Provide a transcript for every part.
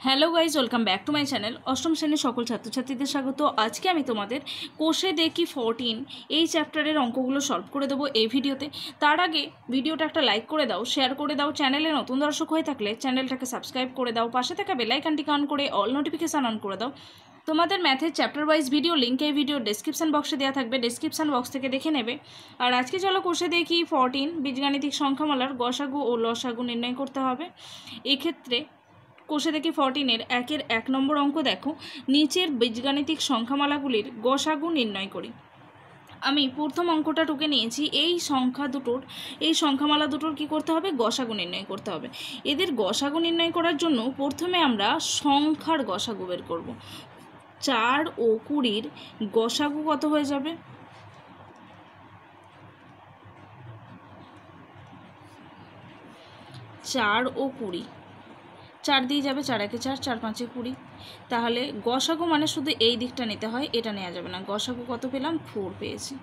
Hello guys, welcome back to my channel. অষ্টম শ্রেণীর সকল ছাত্রছাত্রীদের স্বাগত। আজকে আমি তোমাদের কোষে দেখি 14 এই চ্যাপ্টারের অঙ্কগুলো সলভ করে দেবো এই ভিডিওতে। তার আগে ভিডিওটা একটা লাইক করে দাও, শেয়ার করে দাও। চ্যানেলে নতুন দর্শক হয়ে থাকলে চ্যানেলটাকে সাবস্ক্রাইব করে দাও, পাশে থাকা বেল আইকনটিকে অন করে অল নোটিফিকেশান অন করে দাও। তোমাদের ম্যাথের চ্যাপ্টার ওয়াইজ ভিডিও লিঙ্ক এই ভিডিও ডেসক্রিপশন বক্সে দেওয়া থাকবে, ডেসক্রিপশন বক্স থেকে দেখে নেবে। আর আজকে চলো কোষে দেখি 14 বীজগাণিতিক সংখ্যামালার গসাগু ও লসাগু নির্ণয় করতে হবে। এক্ষেত্রে কোষে দেখি 14-এর 1 নম্বর অঙ্ক দেখো, নিচের বীজগাণিতিক সংখ্যামালাগুলির গসাগু নির্ণয় করি। আমি প্রথম অঙ্কটা টুকে নিয়েছি। এই সংখ্যামালা দুটোর কি করতে হবে? গসাগু নির্ণয় করতে হবে। এদের গসাগু নির্ণয় করার জন্য প্রথমে আমরা সংখ্যার গসাগু বের করব। 4 ও 20-র গসাগু কত হয়ে যাবে? 4 ও 20, 4 দিয়ে যাবে, 4 একে 4, 4 5-এ 20। তাহলে গসাগু মানে শুধু এই দিকটা নিতে হয়, এটা নেওয়া যাবে না। গসাগু কত পেলাম? 4 পেয়েছি।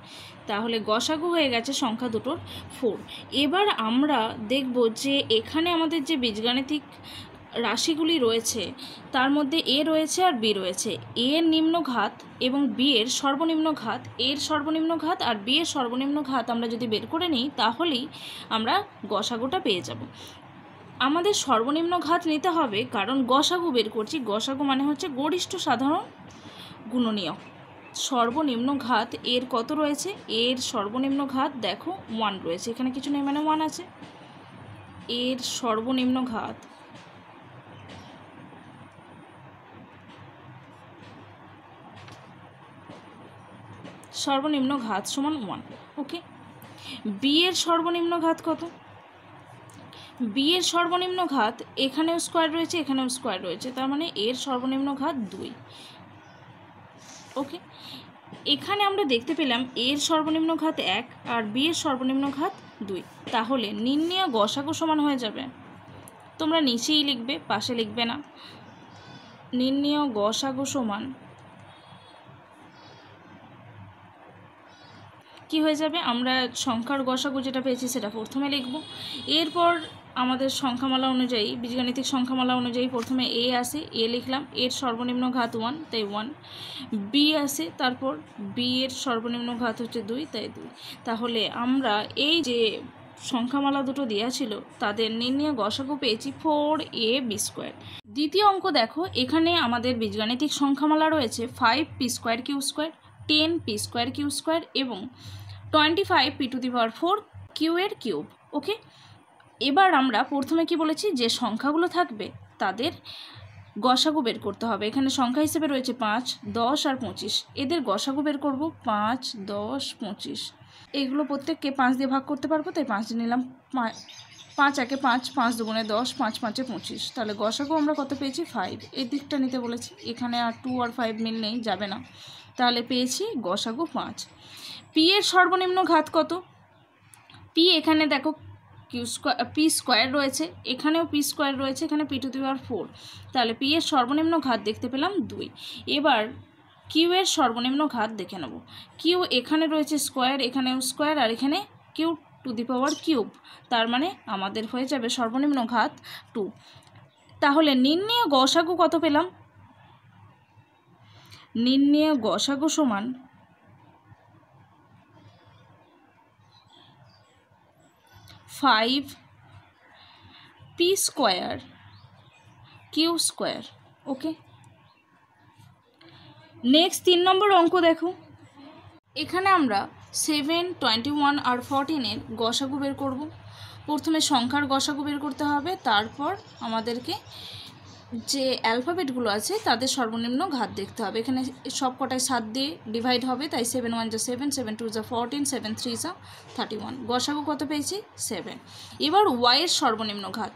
তাহলে গসাগু হয়ে গেছে সংখ্যা দুটোর 4। এবার আমরা দেখব যে এখানে আমাদের যে বীজগাণিতিক রাশিগুলি রয়েছে তার মধ্যে এ রয়েছে আর বি রয়েছে। এ এর নিম্ন ঘাত এবং বি এর সর্বনিম্ন ঘাত, এর সর্বনিম্ন ঘাত আর বি এর সর্বনিম্ন ঘাত আমরা যদি বের করে নিই তাহলেই আমরা গসাগুটা পেয়ে যাব। আমাদের সর্বনিম্ন ঘাত নিতে হবে, কারণ গসাগু বের করছি। গসাগু মানে হচ্ছে গরিষ্ঠ সাধারণ গুণনীয়ক। সর্বনিম্ন ঘাত এর কত রয়েছে? এর সর্বনিম্ন ঘাত দেখো 1 রয়েছে, এখানে কিছু নেই মানে 1 আছে। এর সর্বনিম্ন ঘাত সমান 1। ওকে, বি এর সর্বনিম্ন ঘাত কত? বি এর সর্বনিম্ন ঘাত এখানেও স্কোয়ার রয়েছে, এখানেও স্কোয়ার রয়েছে, তার মানে এর সর্বনিম্ন ঘাত 2। ওকে, এখানে আমরা দেখতে পেলাম এর সর্বনিম্ন ঘাত 1 আর বি এর সর্বনিম্ন ঘাত 2। তাহলে নির্ণেয় গসাগু সমান হয়ে যাবে, তোমরা নিচেই লিখবে, পাশে লিখবে না। নির্ণেয় গসাগু সমান কি হয়ে যাবে? আমরা সংখ্যার গসাগু যেটা পেয়েছি সেটা প্রথমে লিখব। এরপর আমাদের সংখ্যামালা অনুযায়ী, বীজগাণিতিক সংখ্যামালা অনুযায়ী প্রথমে এ আসে, এ লিখলাম, এর সর্বনিম্ন ঘাত 1 তাই 1। বি আসে, তারপর বি এর সর্বনিম্ন ঘাত হচ্ছে 2 তাই 2। তাহলে আমরা এই যে সংখ্যামালা দুটো দেওয়া ছিল তাদের নির্ণেয় গসাগু পেয়েছি 4ab²। দ্বিতীয় অঙ্ক দেখো, এখানে আমাদের বীজগাণিতিক সংখ্যামালা রয়েছে 5p²q², 10p²q² এবং 25p⁴ কিউ এর কিউব। ওকে, এবার আমরা প্রথমে কি বলেছি? যে সংখ্যাগুলো থাকবে তাদের গসাগু বের করতে হবে। এখানে সংখ্যা হিসেবে রয়েছে 5, 10 আর 25। এদের গসাগু বের করব 5, 10, 25। এগুলো প্রত্যেককে 5 দিয়ে ভাগ করতে পারবো, তাই 5 দিয়ে নিলাম। 5 একে 5, 5 দুগুণে 10, 5 5-এ 25। তাহলে গসাগু আমরা কত পেয়েছি? 5। এই দিকটা নিতে বলেছি, এখানে আর 2 আর 5 মিল নেই, যাবে না। তাহলে পেয়েছি গসাগু 5। পি এর সর্বনিম্ন ঘাত কত? পি এখানে দেখো p² রয়েছে, এখানেও p² রয়েছে, এখানে p⁴। তাহলে পি এর সর্বনিম্ন ঘাত দেখতে পেলাম 2। এবার কিউ এর সর্বনিম্ন ঘাত দেখে নেব। কিউ এখানে রয়েছে স্কোয়ার, এখানেও স্কোয়ার, আর এখানে কিউ⁴, তার মানে আমাদের হয়ে যাবে সর্বনিম্ন ঘাত 2। তাহলে নির্ণেয় গসাগু কত পেলাম? নির্ণেয় গসাগু সমান 5p²q²। ওকে, নেক্সট 3 নম্বর অঙ্ক দেখো। এখানে আমরা 7, 21 আর 14-এর গসাগু বের করব। প্রথমে সংখ্যার গসাগু বের করতে হবে, তারপর আমাদেরকে যে অ্যালফাবেটগুলো আছে তাদের সর্বনিম্ন ঘাত দেখতে হবে। এখানে সব কটায় 7 দিয়ে ডিভাইড হবে, তাই 7 1 = 7, 7 2 = 14, 7 3 = 31। গসাগু কত পেয়েছি? 7। এবার ওয়াই এর সর্বনিম্ন ঘাত।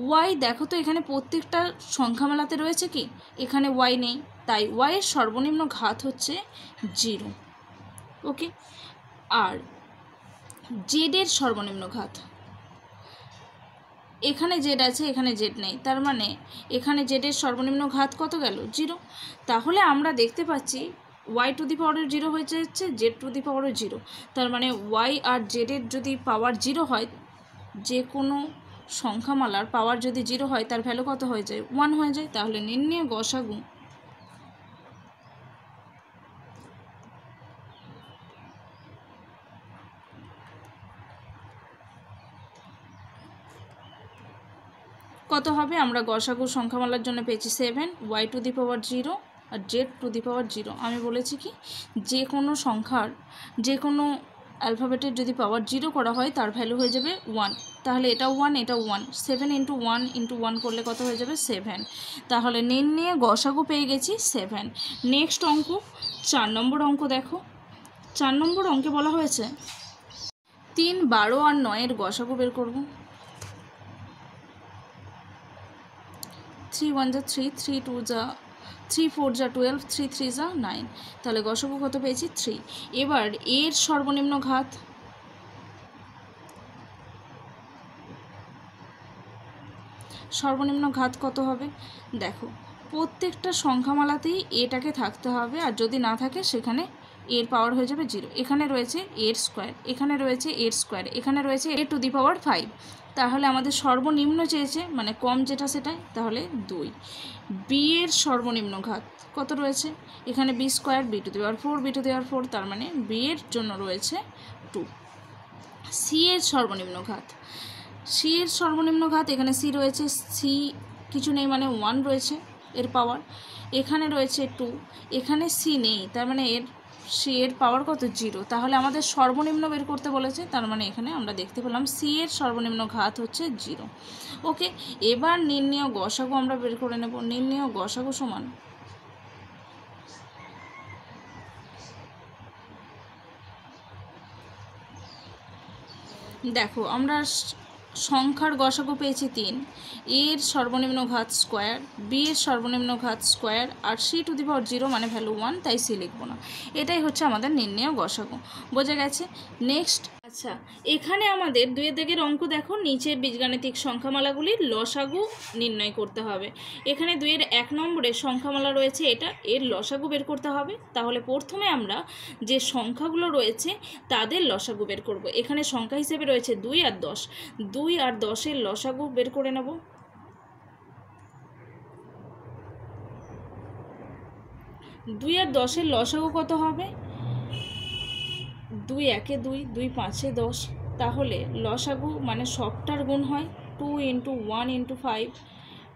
ওয়াই দেখো তো, এখানে প্রত্যেকটা সংখ্যামালাতে রয়েছে কি? এখানে ওয়াই নেই, তাই ওয়াই এর সর্বনিম্ন ঘাত হচ্ছে 0। ওকে, আর জেড এর সর্বনিম্ন ঘাত, এখানে জেড আছে, এখানে জেড নেই, তার মানে এখানে জেডের সর্বনিম্ন ঘাত কত গেল? 0। তাহলে আমরা দেখতে পাচ্ছি y⁴0 হয়ে যাচ্ছে z⁴0। তার মানে y আর জেডের যদি পাওয়ার 0 হয়, যে কোনো সংখ্যামালার পাওয়ার যদি 0 হয় তার ভ্যালু কত হয়ে যায়? 1 হয়ে যায়। তাহলে নির্ণেয় গসাগু কত হবে? আমরা গসাগু সংখ্যামালার জন্য পেয়েছি 7, y⁴ আর z⁴। আমি বলেছি কি যে কোনো সংখ্যার যে কোনো অ্যালফাবেটের যদি পাওয়ার 0 করা হয় তার ভ্যালু হয়ে যাবে 1। তাহলে এটাও 1, এটাও 1, 7 × 1 × 1 করলে কত হয়ে যাবে? 7। তাহলে নির্ণেয় গসাগু পেয়ে গেছি 7। নেক্সট অঙ্ক 4 নম্বর অঙ্ক দেখো। 4 নম্বর অঙ্কে বলা হয়েছে 3, 12 আর 9 এর গসাগু বের করব। 3 1 = 3, 3 2 = 3 4 = 12, 3 3 = 9। তাহলে গসাগু কত পেয়েছি? 3। এবার এর সর্বনিম্ন ঘাত, সর্বনিম্ন ঘাত কত হবে? দেখো প্রত্যেকটা সংখ্যামালাতেই এটাকে থাকতে হবে, আর যদি না থাকে সেখানে এর পাওয়ার হয়ে যাবে 0। এখানে রয়েছে এর স্কোয়ার, এখানে রয়েছে এর স্কোয়ার, এখানে রয়েছে a⁵ তাহলে আমাদের সর্বনিম্ন চেয়েছে, মানে কম যেটা সেটাই, তাহলে 2। বি এর সর্বনিম্ন ঘাত কত রয়েছে? এখানে b² b⁴ b⁴, তার মানে বি এর জন্য রয়েছে 2। সি এর সর্বনিম্ন ঘাত, সি এর সর্বনিম্ন ঘাত, এখানে সি রয়েছে, সি কিছু নেই মানে 1 রয়েছে এর পাওয়ার, এখানে রয়েছে 2, এখানে সি নেই, তার মানে সি এর পাওয়ার কত? 0। তাহলে আমাদের সর্বনিম্ন বের করতে বলেছে, তার মানে এখানে আমরা দেখতে পেলাম সি এর সর্বনিম্ন ঘাত হচ্ছে 0। ওকে, এবার নির্ণেয় গসাগু আমরা বের করে নেব। নির্ণেয় গসাগু সমান দেখো আমরা সংখ্যার গসাগু পেয়েছি 3, এর সর্বনিম্ন ঘাত স্কোয়ার, বি এর সর্বনিম্ন ঘাত স্কোয়ার, আর c⁴ মানে ভ্যালু 1, তাই সি লিখব না। এটাই হচ্ছে আমাদের নির্ণেয় গসাগু। বোঝা গেছে? নেক্সট, আচ্ছা এখানে আমাদের 2 দাগের অঙ্ক দেখো, নিচে বীজগাণিতিক সংখ্যামালাগুলির লসাগু নির্ণয় করতে হবে। এখানে 2 এর 1 নম্বরে সংখ্যামালা রয়েছে, এটা এর লসাগু বের করতে হবে। তাহলে প্রথমে আমরা যে সংখ্যাগুলো রয়েছে তাদের লসাগু বের করব। এখানে সংখ্যা হিসেবে রয়েছে 2 আর 10, 2 আর 10 এর লসাগু বের করে নেব। 2 আর 10 এর লসাগু কত হবে? 2 1 2, 2 5 10, তাহলে লসাগু মানে সবটার গুণ হয়, 2 × 1 × 5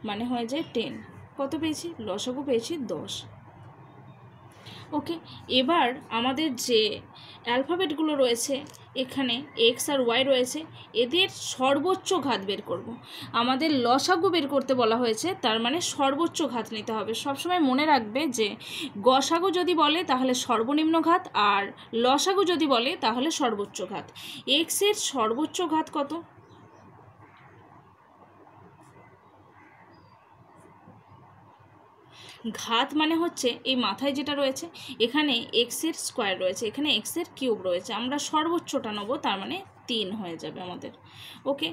মানে হয়ে যায় 10। কত পেয়েছি? লসাগু পেয়েছি 10। ওকে, এবার আমাদের যে অ্যালফাবেটগুলো রয়েছে, এখানে এক্স আর ওয়াই রয়েছে, এদের সর্বোচ্চ ঘাত বের করব। আমাদের লসাগু বের করতে বলা হয়েছে, তার মানে সর্বোচ্চ ঘাত নিতে হবে। সবসময় মনে রাখবে যে গসাগু যদি বলে তাহলে সর্বনিম্ন ঘাত, আর লসাগু যদি বলে তাহলে সর্বোচ্চ ঘাত। এক্সের সর্বোচ্চ ঘাত কত? ঘাত মানে হচ্ছে এই মাথায় যেটা রয়েছে, এখানে এক্সের স্কোয়ার রয়েছে, এখানে এক্সের কিউব রয়েছে, আমরা সর্বোচ্চটা নেব, তার মানে 3 হয়ে যাবে আমাদের। ওকে,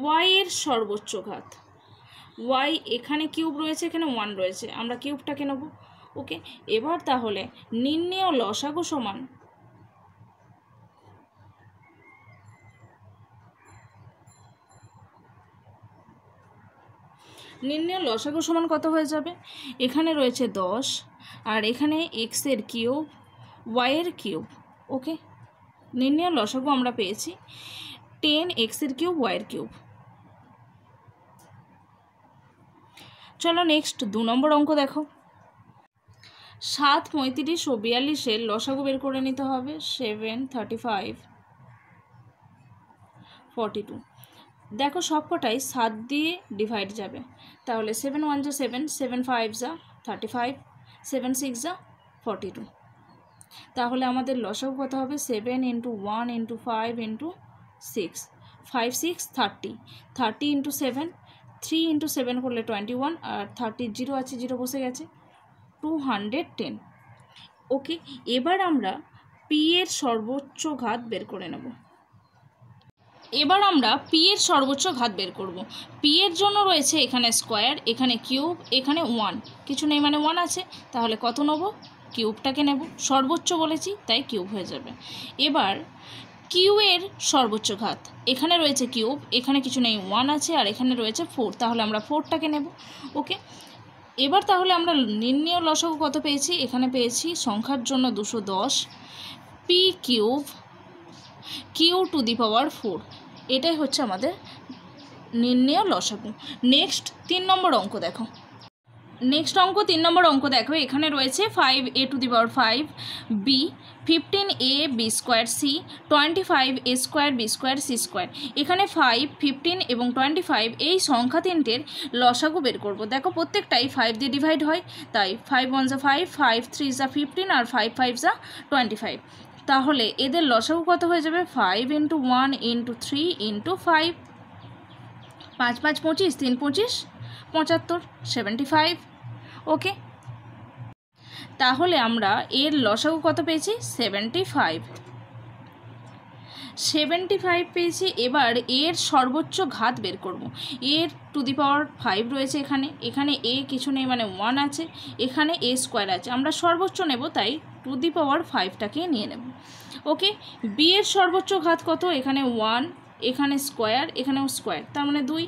ওয়াই এর সর্বোচ্চ ঘাত, ওয়াই এখানে কিউব রয়েছে, এখানে 1 রয়েছে, আমরা কিউবটাকে নেব। ওকে, এবার তাহলে নির্ণেয় লসাগু সমান নির্ণেয় লসাগু সমান কত হয়ে যাবে? এখানে রয়েছে 10, আর এখানে এক্সের কিউব, ওয়াইয়ের কিউব। ওকে, নির্ণেয় লসাগু আমরা পেয়েছি 10 এক্সের কিউব ওয়াইয়ের কিউব। চলো নেক্সট 2 নম্বর অঙ্ক দেখো। 7 35 ও 42 এর লসাগু বের করে নিতে হবে। 7 35 42, দেখো সবকটাই 7 দিয়ে ডিভাইড যাবে, তাহলে 7 1 = 7, 7 5 = 35, 7 6 = 42। তাহলে আমাদের লসাগু কত হবে? 7 × 1 × 5 × 6, 5 6 30, 30 × 7, 3 × 7 করলে 21, আর 30 0 আছে, 0 বসে গেছে, 210। ওকে, এবার আমরা পি এর সর্বোচ্চ ঘাত বের করে নেব। এবার আমরা পি এর সর্বোচ্চ ঘাত বের করব। পি এর জন্য রয়েছে এখানে স্কোয়ার, এখানে কিউব, এখানে 1, কিছু নেই মানে 1 আছে, তাহলে কত নেব? কিউবটাকে নেব, সর্বোচ্চ বলেছি তাই কিউব হয়ে যাবে। এবার কিউ এর সর্বোচ্চ ঘাত, এখানে রয়েছে কিউব, এখানে কিছু নেই 1 আছে, আর এখানে রয়েছে 4, তাহলে আমরা 4টাকে নেব। ওকে, এবার তাহলে আমরা নির্ণেয় লসাগু কত পেয়েছি, এখানে পেয়েছি সংখ্যার জন্য 210 p cube q to the power 4, এটাই হচ্ছে আমাদের নির্ণেয় লসাগু। নেক্সট 3 নম্বর অঙ্ক দেখো। নেক্সট অঙ্ক 3 নম্বর অঙ্ক দেখো, এখানে রয়েছে 5a to the power 5 B 15a B square C 25a square B square C square. এখানে 5, 15 এবং 25 এই সংখ্যা তিনটের লসাগু বের করব। দেখো প্রত্যেকটাই 5 দিয়ে ডিভাইড হয়, তাই 5 1 যা 5, 5 3 যা 15 আর 5 5 যা 25। তাহলে এদের লসাগু কত হয়ে যাবে, 5 × 1 × 3 × 5, 5 5 25, 3 25 75, 75। ওকে, তাহলে আমরা এর লসাগু কত পেয়েছি, 75 পেয়েছি। এবার এর সর্বোচ্চ ঘাত বের করব। এর টু দি পাওয়ার 5 রয়েছে এখানে এ কিছু নেই মানে 1 আছে, এখানে এ স্কোয়ার আছে, আমরা সর্বোচ্চ নেব তাই টু দি পাওয়ার 5টাকে নিয়ে নেব। ওকে, বি এর সর্বোচ্চ ঘাত কত, এখানে 1, এখানে স্কোয়ার, এখানেও স্কোয়ার, তার মানে 2।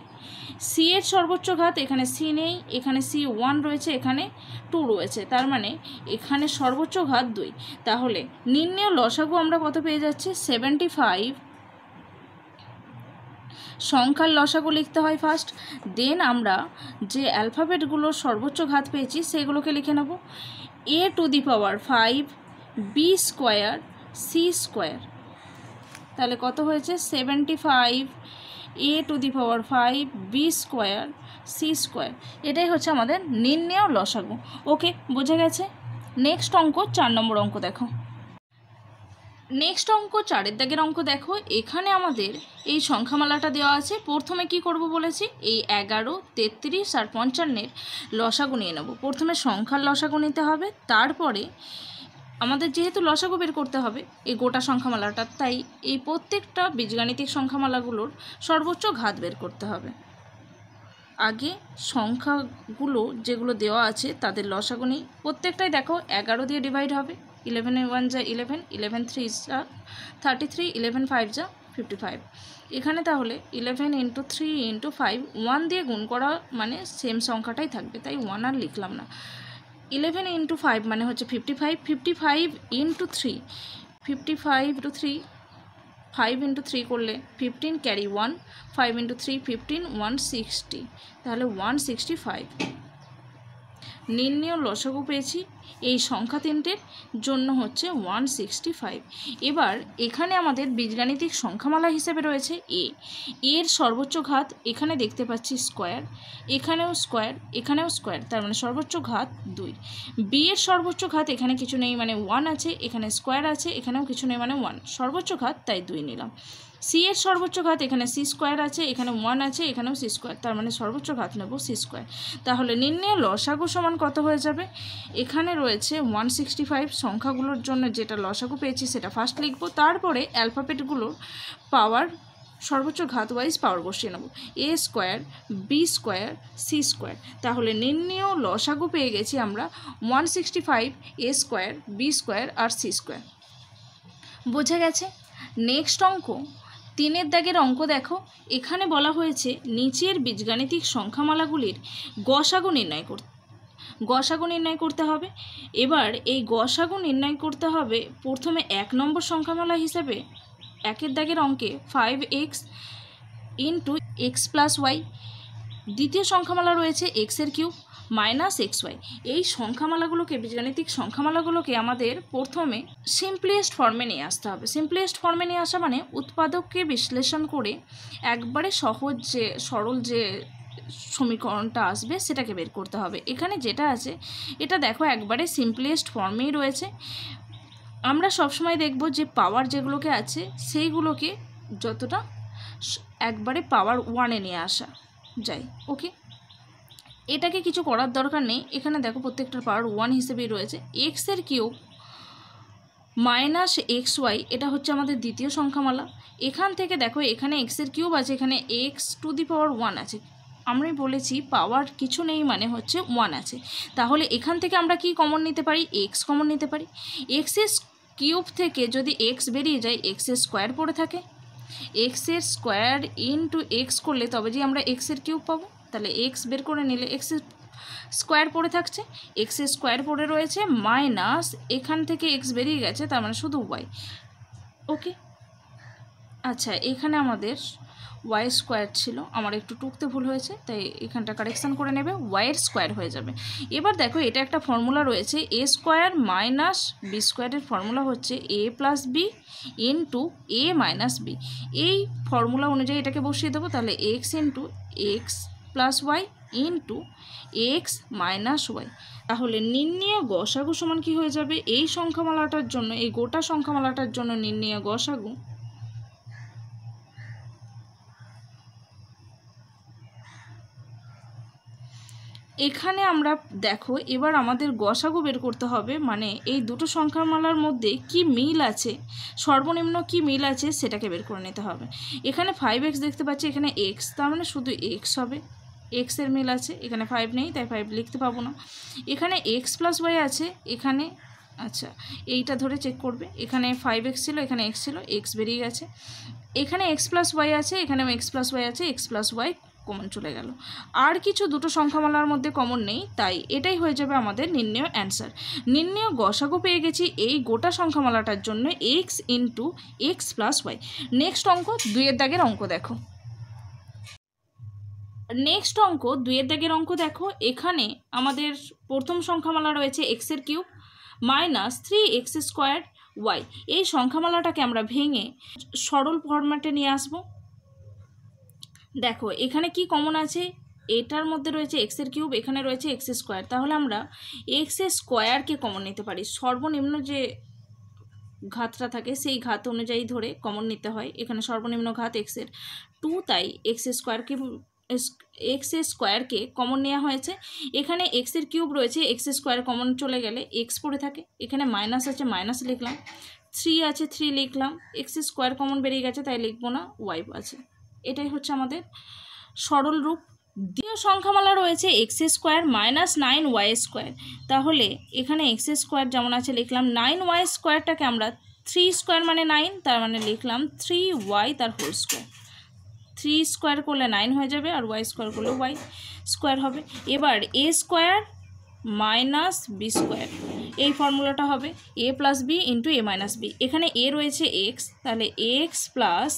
সি এর সর্বোচ্চ ঘাত, এখানে সি নেই, এখানে সি 1 রয়েছে, এখানে 2 রয়েছে, তার মানে এখানে সর্বোচ্চ ঘাত 2। তাহলে নির্ণেয় লসাগু আমরা কত পেয়ে যাচ্ছি, 75। সংখ্যার লসাগু লিখতে হয় ফার্স্ট, দেন আমরা যে অ্যালফাবেটগুলোর সর্বোচ্চ ঘাত পেয়েছি সেগুলোকে লিখে নেব। A to the power 5 b square C square, তাহলে কত হয়েছে, 75 a to the power 5 b square C square, এটাই হচ্ছে আমাদের নির্ণেয় লসাগু। ওকে, বোঝা গেছে। নেক্সট অঙ্ক 4 নম্বর অঙ্ক দেখো। নেক্সট অঙ্ক 4-এর দাগের অঙ্ক দেখো, এখানে আমাদের এই সংখ্যামালাটা দেওয়া আছে। প্রথমে কি করব বলেছি, এই 11, 33 আর 55-এর লসাগু নিয়ে নেব। প্রথমে সংখ্যার লসাগু নিতে হবে, তারপরে আমাদের যেহেতু লসাগু বের করতে হবে এই গোটা সংখ্যামালাটা, তাই এই প্রত্যেকটা বীজগাণিতিক সংখ্যামালাগুলোর সর্বোচ্চ ঘাত বের করতে হবে। আগে সংখ্যাগুলো যেগুলো দেওয়া আছে তাদের লসাগু নিই। প্রত্যেকটাই দেখো 11 দিয়ে ডিভাইড হবে, 11 1 যা 11, 11 3 যা 33, 11 5 যা 55। এখানে তাহলে 11 × 3 × 5, 1 দিয়ে গুণ করা মানে সেম সংখ্যাটাই থাকবে, তাই 1 আর লিখলাম না। 11 × 5 মানে হচ্ছে 55, 55 × 3, 55 × 3, 5 × 3 করলে 15 ক্যারি 1, 5 × 3 15, 160, তাহলে 165। নির্ণেয় লসাগু পেয়েছি এই সংখ্যা তিনটের জন্য হচ্ছে 165। এবার এখানে আমাদের বীজগাণিতিক সংখ্যামালা হিসেবে রয়েছে এর সর্বোচ্চ ঘাত, এখানে দেখতে পাচ্ছি স্কোয়ার, এখানেও স্কোয়ার, এখানেও স্কোয়ার, তার মানে সর্বোচ্চ ঘাত 2। বি এর সর্বোচ্চ ঘাত, এখানে কিছু নেই মানে 1 আছে, এখানে স্কোয়ার আছে, এখানেও কিছু নেই মানে 1, সর্বোচ্চ ঘাত তাই 2 নিলাম। সি এর সর্বোচ্চ ঘাত, এখানে সি স্কোয়ার আছে, এখানে 1 আছে, এখানেও সি স্কোয়ার, তার মানে সর্বোচ্চ ঘাত নেব সি স্কোয়ার। তাহলে নির্ণেয় লসাগু সমান কত হয়ে যাবে, এখানে রয়েছে 165। সংখ্যাগুলোর জন্য যেটা লসাগু পেয়েছি সেটা ফার্স্ট লিখব, তারপরে অ্যালফাবেটগুলোর পাওয়ার সর্বোচ্চ ঘাত ওয়াইজ পাওয়ার বসিয়ে নেব, a square B square C square. তাহলে নির্ণেয় লসাগু পেয়ে গেছি আমরা 165 এ স্কোয়ার বি স্কোয়ার আর সি স্কোয়ার। বোঝা গেছে। নেক্সট অঙ্ক 3-এর দাগের অঙ্ক দেখো, এখানে বলা হয়েছে নিচের বীজগাণিতিক সংখ্যামালাগুলির গসাগু নির্ণয় করতে হবে। এবার এই গসাগু নির্ণয় করতে হবে প্রথমে 1 নম্বর সংখ্যামালা হিসেবে 1-এর দাগের অঙ্কে 5x × x + y। দ্বিতীয় সংখ্যামালা রয়েছে x এর কিউব -xy। এই সংখ্যামালাগুলোকে বীজগাণিতিক সংখ্যামালাগুলোকে আমাদের প্রথমে সিম্পলেস্ট ফর্মে নিয়ে আসতে হবে। সিম্পলেস্ট ফর্মে নিয়ে আসা মানে উৎপাদককে বিশ্লেষণ করে একবারে সহজ যে সরল যে সমীকরণটা আসবে সেটাকে বের করতে হবে। এখানে যেটা আছে এটা দেখো একবারে সিম্পলেস্ট ফর্মেই রয়েছে। আমরা সবসময় দেখব যে পাওয়ার যেগুলোকে আছে সেইগুলোকে যতটা একবারে পাওয়ার 1-এ নিয়ে আসা যায়। ওকে, এটাকে কিছু করার দরকার নেই। এখানে দেখো প্রত্যেকটার পাওয়ার 1 হিসেবেই রয়েছে। এক্স এর কিউব -xy, এটা হচ্ছে আমাদের দ্বিতীয় সংখ্যামালা। এখান থেকে দেখো এখানে এক্স এর কিউব আছে, এখানে x টু দি পাওয়ার 1 আছে। আমি বলেছি পাওয়ার কিছু নেই মানে হচ্ছে 1 আছে, তাহলে এখান থেকে আমরা কি কমন নিতে পারি, x কমন নিতে পারি। x এর কিউব থেকে যদি এক্স বেরিয়ে যায় এক্সের স্কোয়ার পড়ে থাকে, এক্সের স্কোয়ার ইন্টু এক্স করলে তবে যে আমরা এক্সের কিউব পাবো। তাহলে এক্স বের করে নিলে এক্সের স্কোয়ার পড়ে থাকছে, এক্সের স্কোয়ার পড়ে রয়েছে মাইনাস এখান থেকে এক্স বেরিয়ে গেছে, তার মানে শুধু ওয়াই। ওকে, আচ্ছা এখানে আমাদের ওয়াই স্কোয়ার ছিল, আমার একটু টুকতে ভুল হয়েছে, তাই এখানটা কারেকশান করে নেবে, ওয়াইয়ের স্কোয়ার হয়ে যাবে। এবার দেখো এটা একটা ফর্মুলা রয়েছে, এ স্কোয়ার মাইনাস বি স্কোয়ারের ফর্মুলা হচ্ছে A plus B into A minus B. এই ফর্মুলা অনুযায়ী এটাকে বসিয়ে দেবো, তাহলে X into X plus Y into X minus Y. তাহলে নির্ণেয় গসাগু সমান কী হয়ে যাবে, এই সংখ্যামালাটার জন্য, এই গোটা সংখ্যামালাটার জন্য নির্ণেয় গসাগু এখানে আমরা দেখো এবার আমাদের গসাগু বের করতে হবে, মানে এই দুটো সংখ্যামালার মধ্যে কি মিল আছে, সর্বনিম্ন কি মিল আছে সেটাকে বের করে নিতে হবে। এখানে 5x দেখতে পাচ্ছি, এখানে x, তার মানে শুধু x হবে, এক্সের মিল আছে, এখানে 5 নেই তাই 5 লিখতে পাবো না। এখানে x প্লাস ওয়াই আছে, এখানে আচ্ছা এইটা ধরে চেক করবে, এখানে 5x ছিল, এখানে x ছিল, x বেরিয়ে গেছে। এখানে x প্লাস ওয়াই আছে, এখানেও x প্লাস ওয়াই আছে, x প্লাস ওয়াই কমন চলে গেল, আর কিছু দুটো সংখ্যামালার মধ্যে কমন নেই, তাই এটাই হয়ে যাবে আমাদের নির্ণেয় অ্যান্সার। নির্ণেয় গসাগু পেয়ে গেছি এই গোটা সংখ্যামালাটার জন্য X into X plus Y. Next অঙ্ক 2-এর দাগের অঙ্ক দেখো, নেক্সট অঙ্ক 2-এর দাগের অঙ্ক দেখো। এখানে আমাদের প্রথম সংখ্যামালা রয়েছে এক্সের cube minus 3x square Y. এই সংখ্যামালাটাকে আমরা ভেঙে সরল ফরম্যাটে নিয়ে আসবো। দেখো এখানে কি কমন আছে, এটার মধ্যে রয়েছে এক্সের কিউব, এখানে রয়েছে এক্স স্কোয়ার, তাহলে আমরা এক্স স্কোয়ারকে কমন নিতে পারি, সর্বনিম্ন যে ঘাতটা থাকে সেই ঘাত অনুযায়ী ধরে কমন নিতে হয়। এখানে সর্বনিম্ন ঘাত এক্সের 2, তাই এক্স স্কোয়ারকে কমন নেওয়া হয়েছে। এখানে এক্সের কিউব রয়েছে, এক্স স্কোয়ার কমন চলে গেলে এক্স পড়ে থাকে, এখানে মাইনাস আছে মাইনাস লিখলাম, 3 আছে 3 লিখলাম, এক্স স্কোয়ার কমন বেরিয়ে গেছে তাই লিখবো না, ওয়াই আছে। এটাই হচ্ছে আমাদের সরল রূপ। দ্বিতীয় সংখ্যামালা রয়েছে x square minus 9y square, তাহলে এখানে এক্স স্কোয়ার যেমন আছে লিখলাম, 9y স্কোয়ারটাকে আমরা 3 স্কোয়ার মানে 9, তার মানে লিখলাম 3y তার হোল স্কোয়ার। 3 স্কোয়ার করলে 9 হয়ে যাবে, আর y স্কোয়ার করলে y স্কোয়ার হবে। এবার a square minus B square, এই ফর্মুলাটা হবে a plus B into A minus B. এখানে a রয়েছে x, তাহলে x প্লাস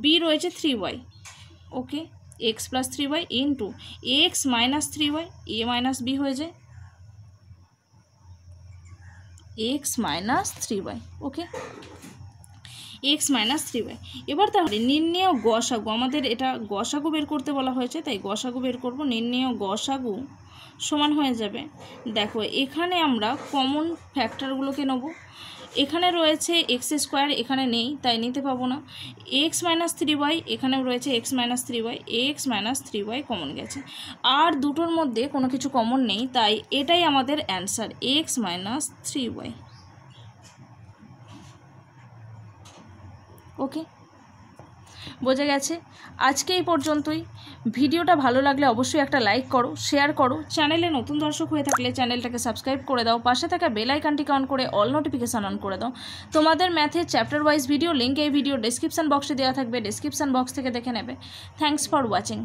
বি রয়েছে 3y, okay, x plus 3y into X minus 3y, A minus B হয়ে যায় x minus 3y, okay, x minus 3y। এবার তাহলে নির্ণেয় গসাগু, আমাদের এটা গসাগু বের করতে বলা হয়েছে তাই গসাগু বের করব। নির্ণেয় গসাগু সমান হয়ে যাবে, দেখো এখানে আমরা কমন ফ্যাক্টরগুলোকে নেব। এখানে রয়েছে এক্স স্কোয়ার, এখানে নেই তাই নিতে পাবো না, এক্স মাইনাস 3y, এখানেও রয়েছে x minus 3y, x minus 3y common গেছে, আর দুটোর মধ্যে কোনো কিছু কমন নেই, তাই এটাই আমাদের অ্যান্সার, এক্স মাইনাস 3y। ওকে, বোঝা গেছে। আজকে এই পর্যন্তই। ভিডিওটা ভালো লাগলে অবশ্যই একটা লাইক করো, শেয়ার করো, চ্যানেলে নতুন দর্শক হয়ে থাকলে চ্যানেলটাকে সাবস্ক্রাইব করে দাও, পাশে থাকা বেল আইকনটিকে অন করে অল নোটিফিকেশান অন করে দাও। তোমাদের ম্যাথের চ্যাপ্টার ওয়াইজ ভিডিও লিঙ্ক এই ভিডিও ডেসক্রিপশান বক্সে দেওয়া থাকবে, ডেসক্রিপশান বক্স থেকে দেখে নেবে। Thanks for watching.